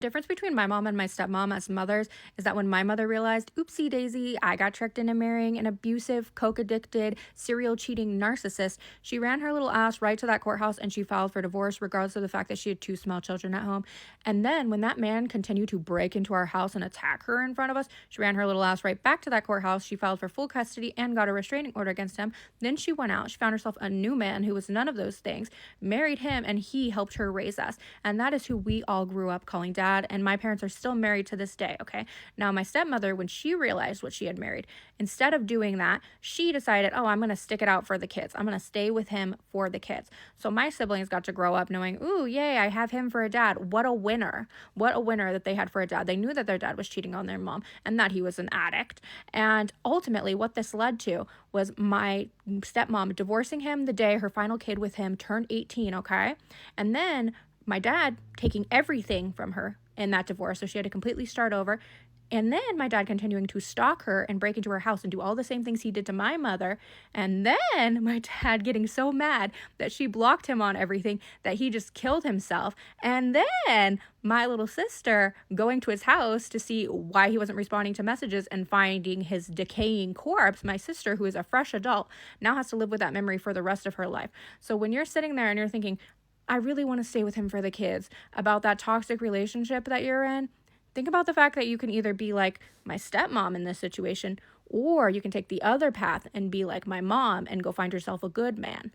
Difference between my mom and my stepmom as mothers is that when my mother realized, oopsie daisy, I got tricked into marrying an abusive, coke addicted, serial cheating narcissist, she ran her little ass right to that courthouse and she filed for divorce, regardless of the fact that she had two small children at home. And then when that man continued to break into our house and attack her in front of us, she ran her little ass right back to that courthouse. She filed for full custody and got a restraining order against him. Then she went out. She found herself a new man who was none of those things, married him, and he helped her raise us. And that is who we all grew up calling dad, and my parents are still married to this day, okay? Now, my stepmother, when she realized what she had married, instead of doing that, she decided, oh, I'm going to stick it out for the kids. I'm going to stay with him for the kids. So my siblings got to grow up knowing, ooh, yay, I have him for a dad. What a winner. What a winner that they had for a dad. They knew that their dad was cheating on their mom and that he was an addict. And ultimately, what this led to was my stepmom divorcing him the day her final kid with him turned 18, okay? And then my dad taking everything from her in that divorce. So she had to completely start over. And then my dad continuing to stalk her and break into her house and do all the same things he did to my mother. And then my dad getting so mad that she blocked him on everything that he just killed himself. And then my little sister going to his house to see why he wasn't responding to messages and finding his decaying corpse. My sister, who is a fresh adult, now has to live with that memory for the rest of her life. So when you're sitting there and you're thinking, I really want to stay with him for the kids, about that toxic relationship that you're in, think about the fact that you can either be like my stepmom in this situation, or you can take the other path and be like my mom and go find yourself a good man.